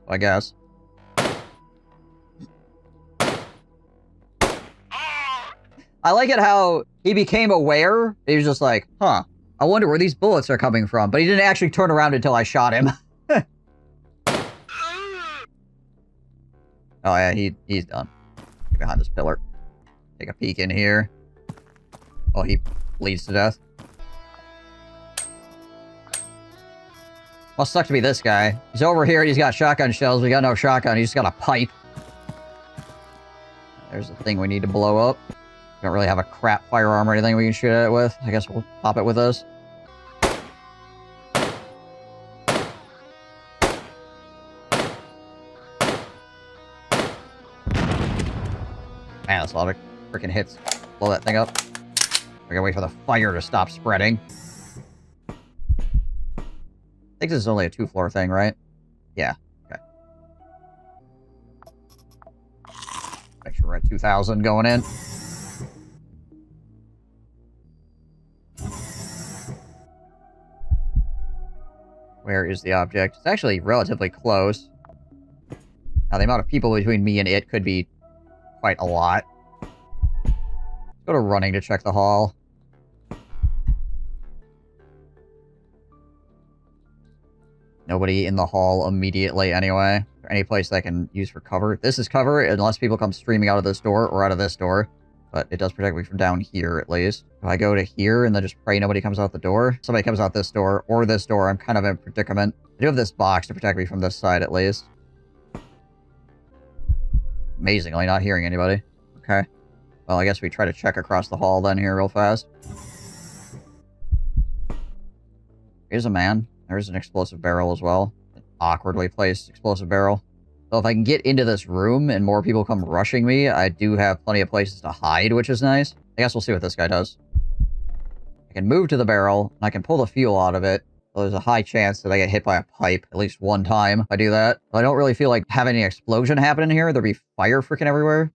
I guess. I like it how he became aware. He was just like, huh, I wonder where these bullets are coming from. But he didn't actually turn around until I shot him. Oh yeah, he's done. Get behind this pillar. Take a peek in here. Oh, he bleeds to death. Must suck to be this guy. He's over here and he's got shotgun shells. We got no shotgun. He's just got a pipe. There's the thing we need to blow up. Don't really have a crap firearm or anything we can shoot at it with. I guess we'll pop it with this. Man, that's a lot of freaking hits. Blow that thing up. We gotta wait for the fire to stop spreading. I think this is only a 2-floor thing, right? Yeah. Okay. Make sure we're at 2,000 going in. Where is the object? It's actually relatively close. Now, the amount of people between me and it could be quite a lot. Let's go to running to check the hall. Nobody in the hall immediately, anyway. Is there any place that I can use for cover? This is cover, unless people come streaming out of this door or out of this door. But it does protect me from down here, at least. If I go to here and then just pray nobody comes out the door, somebody comes out this door or this door, I'm kind of in a predicament. I do have this box to protect me from this side, at least. Amazingly, not hearing anybody. Okay. Well, I guess we try to check across the hall then here real fast. Here's a man. There's an explosive barrel as well. An awkwardly placed explosive barrel. So if I can get into this room and more people come rushing me, I do have plenty of places to hide, which is nice. I guess we'll see what this guy does. I can move to the barrel, and I can pull the fuel out of it. So there's a high chance that I get hit by a pipe at least one time if I do that. But I don't really feel like having any explosion happening here. There'll be fire freaking everywhere.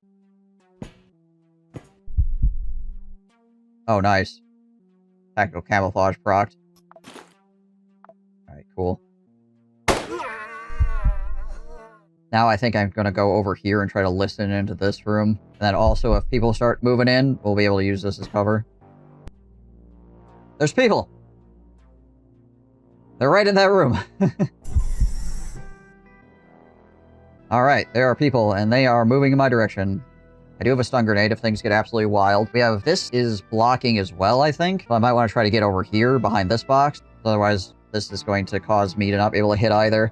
Oh, nice. Tactical camouflage procced. Alright, cool. Now I think I'm going to go over here and try to listen into this room. And then also, if people start moving in, we'll be able to use this as cover. There's people! They're right in that room. Alright, there are people, and they are moving in my direction. I do have a stun grenade if things get absolutely wild. We have this is blocking as well, I think. So I might want to try to get over here behind this box. Otherwise, this is going to cause me to not be able to hit either.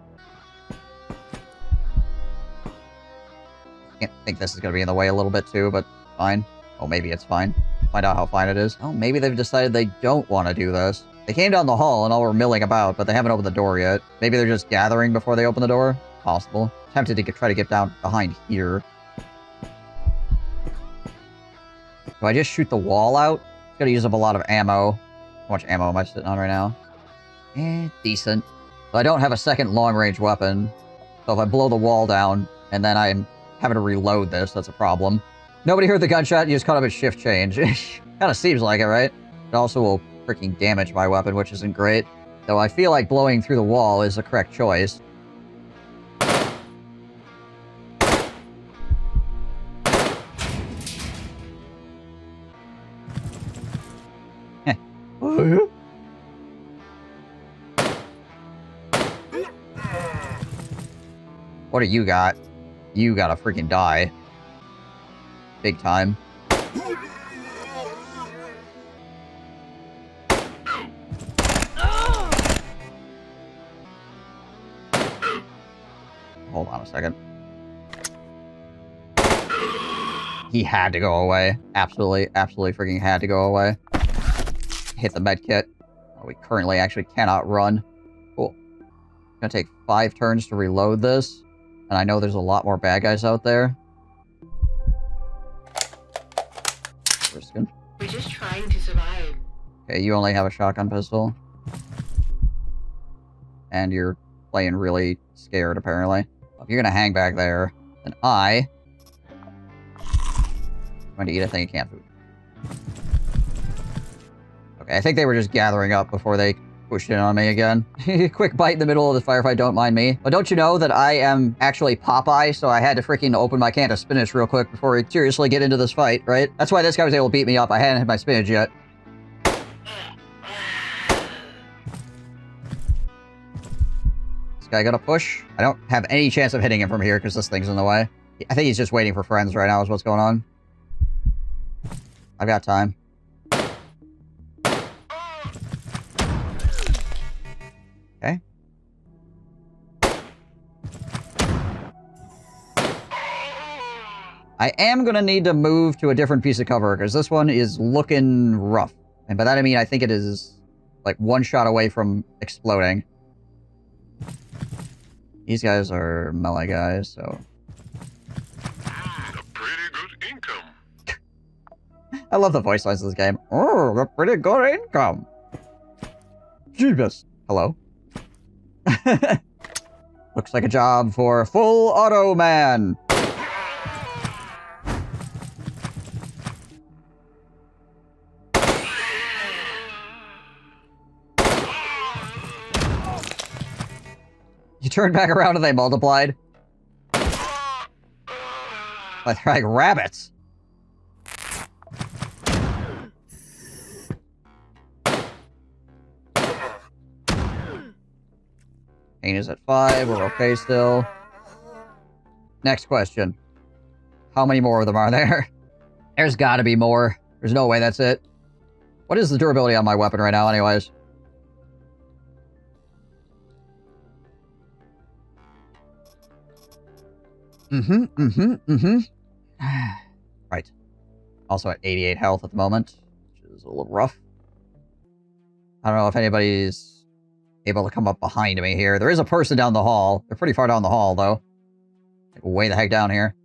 I think this is going to be in the way a little bit too, but fine. Oh, maybe it's fine. Find out how fine it is. Oh, maybe they've decided they don't want to do this. They came down the hall and all were milling about, but they haven't opened the door yet. Maybe they're just gathering before they open the door? Possible. Tempted to try to get down behind here. Do I just shoot the wall out? It's gonna use up a lot of ammo. How much ammo am I sitting on right now? Decent. But I don't have a second long-range weapon. So if I blow the wall down, and then I'm having to reload this, that's a problem. Nobody heard the gunshot, you just caught up at shift change. Kinda seems like it, right? It also will freaking damage my weapon, which isn't great. Though I feel like blowing through the wall is the correct choice. What do you got? You gotta freaking die. Big time. Hold on a second. He had to go away. Absolutely freaking had to go away. Hit the med kit. Oh, we currently actually cannot run. Cool. It's gonna take 5 turns to reload this. And I know there's a lot more bad guys out there. We're just trying to survive. Okay, you only have a shotgun pistol. And you're playing really scared, apparently. If you're gonna hang back there, then I'm going to eat a thing of canned food. Okay, I think they were just gathering up before they pushed in on me again. Quick bite in the middle of the firefight, don't mind me. But don't you know that I am actually Popeye, so I had to freaking open my can of spinach real quick before we seriously get into this fight, right? That's why this guy was able to beat me up. I hadn't had my spinach yet. This guy got a push. I don't have any chance of hitting him from here because this thing's in the way. I think he's just waiting for friends right now is what's going on. I've got time. Okay. I am going to need to move to a different piece of cover, because this one is looking rough. And by that I mean I think it is, like, one shot away from exploding. These guys are melee guys, so... A pretty good income. I love the voice lines of this game. Oh, a pretty good income. Jeebus. Hello? Looks like a job for Full Auto Man. You turned back around and they multiplied. Like, they're like rabbits. Pain is at 5. We're okay still. Next question. How many more of them are there? There's gotta be more. There's no way that's it. What is the durability on my weapon right now anyways? Right. Also at 88 health at the moment, which is a little rough. I don't know if anybody's able to come up behind me here. There is a person down the hall. They're pretty far down the hall, though. Like, way the heck down here.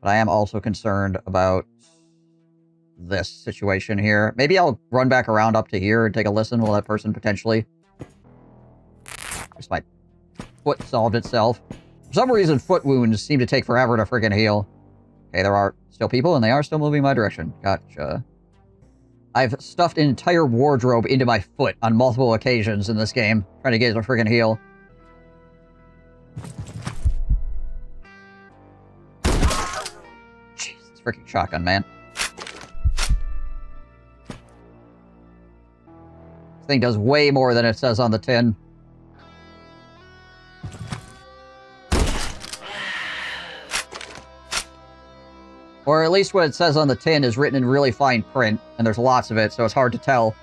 But I am also concerned about this situation here. Maybe I'll run back around up to here and take a listen while that person potentially... Just my foot solved itself. For some reason, foot wounds seem to take forever to friggin' heal. Okay, there are still people, and they are still moving my direction. Gotcha. I've stuffed an entire wardrobe into my foot on multiple occasions in this game, trying to get it to friggin' heal. Jeez, it's freaking shotgun, man. This thing does way more than it says on the tin. Or at least what it says on the tin is written in really fine print, and there's lots of it, so it's hard to tell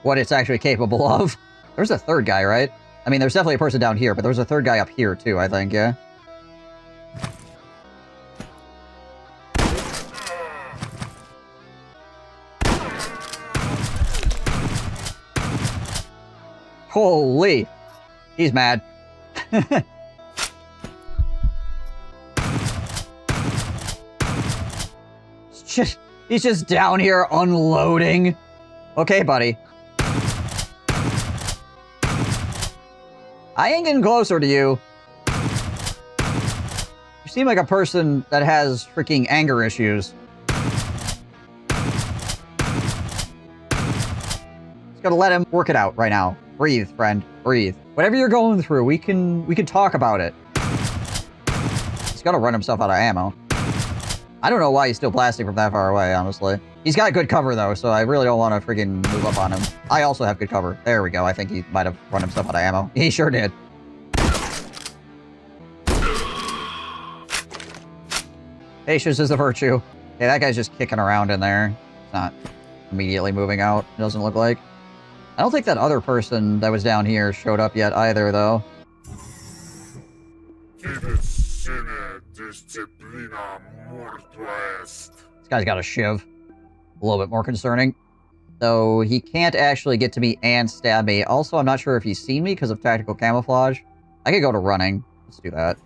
what it's actually capable of. There's a third guy, right? I mean, there's definitely a person down here, but there's a third guy up here, too, I think, yeah? Holy! He's mad. He's just down here unloading. Okay, buddy. I ain't getting closer to you. You seem like a person that has freaking anger issues. Just gotta let him work it out right now. Breathe, friend. Breathe. Whatever you're going through, we can talk about it. He's gotta run himself out of ammo. I don't know why he's still blasting from that far away, honestly. He's got good cover, though, so I really don't want to freaking move up on him. I also have good cover. There we go. I think he might have run himself out of ammo. He sure did. Patience is a virtue. Okay, that guy's just kicking around in there. It's not immediately moving out, it doesn't look like. I don't think that other person that was down here showed up yet either, though. This guy's got a shiv. A little bit more concerning. So he can't actually get to me and stab me. Also, I'm not sure if he's seen me because of tactical camouflage. I could go to running. Let's do that.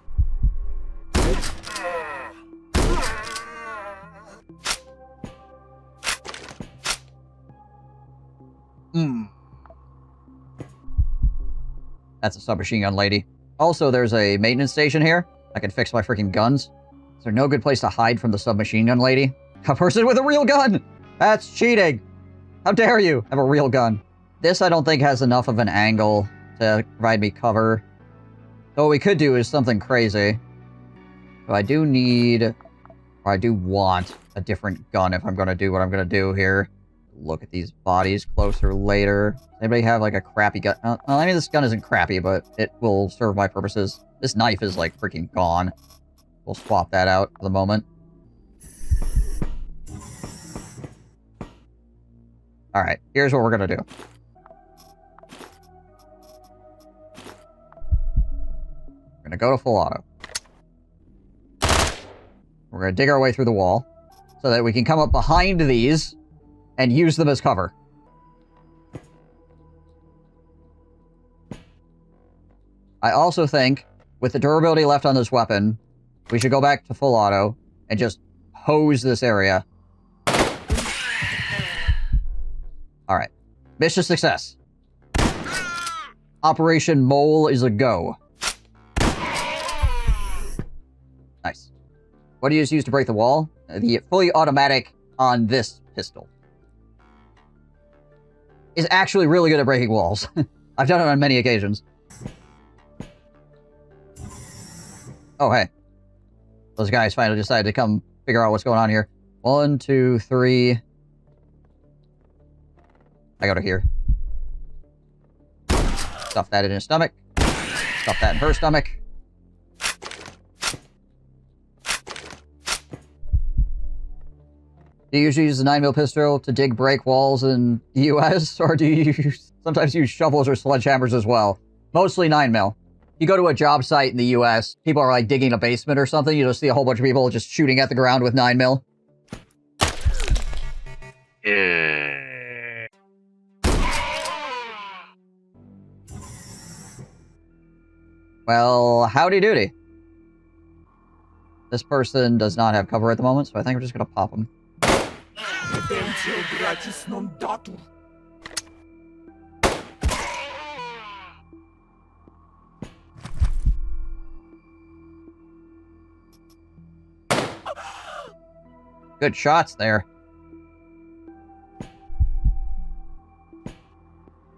That's a submachine gun lady. Also, there's a maintenance station here. I can fix my freaking guns. Is there no good place to hide from the submachine gun lady? A person with a real gun! That's cheating! How dare you have a real gun? This I don't think has enough of an angle to provide me cover. So what we could do is something crazy. So I do need, or I do want, a different gun if I'm going to do what I'm going to do here. Look at these bodies closer later. Does anybody have like a crappy gun? Well, I mean, this gun isn't crappy, but it will serve my purposes. This knife is like freaking gone. We'll swap that out for the moment. Alright, here's what we're gonna do. We're gonna go to full auto. We're gonna dig our way through the wall so that we can come up behind these and use them as cover. I also think, with the durability left on this weapon, we should go back to full auto and just hose this area. Alright. Mission success. Operation Mole is a go. Nice. What do you just use to break the wall? The fully automatic on this pistol is actually really good at breaking walls. I've done it on many occasions. Oh, hey. Those guys finally decided to come figure out what's going on here. 1, 2, 3. I go to here. Stuff that in his stomach. Stuff that in her stomach. Do you usually use the 9mm pistol to dig break walls in the US? Or do you sometimes use shovels or sledgehammers as well? Mostly 9mm. You go to a job site in the US, people are like digging a basement or something, you just see a whole bunch of people just shooting at the ground with 9mm. Well, howdy doody. This person does not have cover at the moment, so I think we're just gonna pop him. Good shots there. I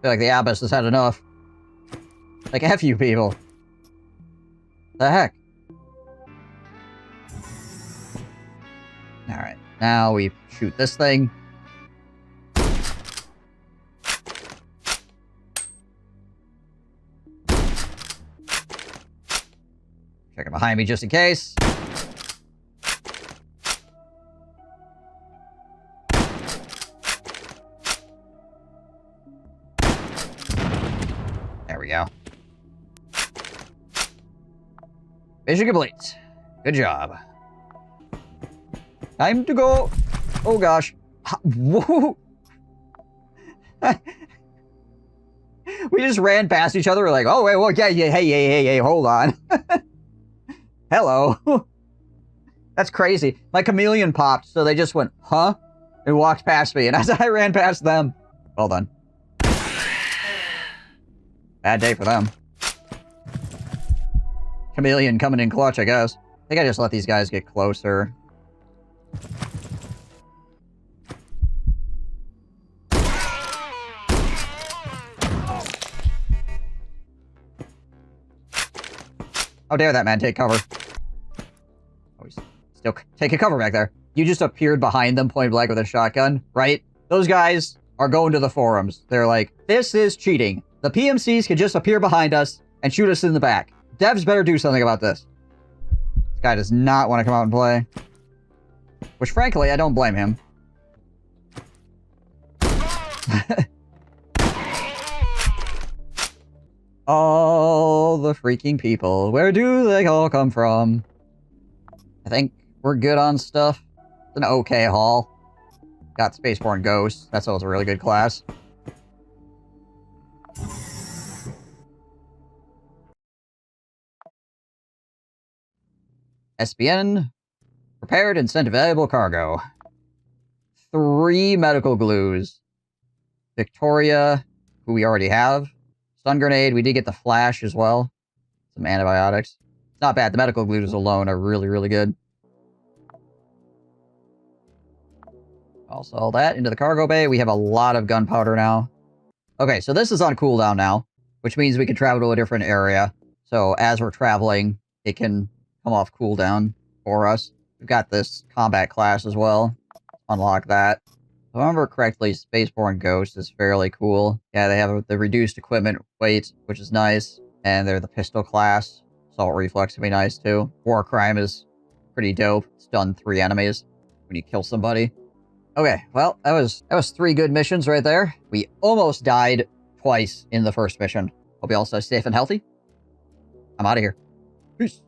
feel like the Abyss has had enough. Like, F you people. The heck? Alright, now we shoot this thing. Checking behind me just in case. There we go. Mission complete. Good job. Time to go. Oh gosh. Whoa. We just ran past each other. We're like, oh wait, well, yeah, hey, hold on. Hello. That's crazy. My chameleon popped, so they just went, huh? And walked past me, and as I ran past them. Well done. Bad day for them. Chameleon coming in clutch, I guess. I think I just let these guys get closer. How dare that man take cover? Oh, he's still taking cover back there. You just appeared behind them point blank with a shotgun, right? Those guys are going to the forums. They're like, this is cheating. The PMCs can just appear behind us and shoot us in the back. Devs better do something about this. This guy does not want to come out and play. Which, frankly, I don't blame him. All the freaking people. Where do they all come from? I think we're good on stuff. It's an okay haul. Got Spaceborne Ghost. That's always a really good class. SBN. Prepared and sent valuable cargo. 3 medical glues. Victoria, who we already have. Stun grenade, we did get the flash as well. Some antibiotics. It's not bad. The medical glues alone are really, really good. Also, all that into the cargo bay. We have a lot of gunpowder now. Okay, so this is on cooldown now, which means we can travel to a different area. So as we're traveling, it can come off cooldown for us. We've got this combat class as well. Unlock that. If I remember correctly, Spaceborne Ghost is fairly cool. Yeah, they have the reduced equipment weight, which is nice. And they're the pistol class. Assault Reflex can be nice too. War Crime is pretty dope. Stun 3 enemies when you kill somebody. Okay, well, that was 3 good missions right there. We almost died twice in the first mission. Hope you all stay safe and healthy. I'm out of here. Peace.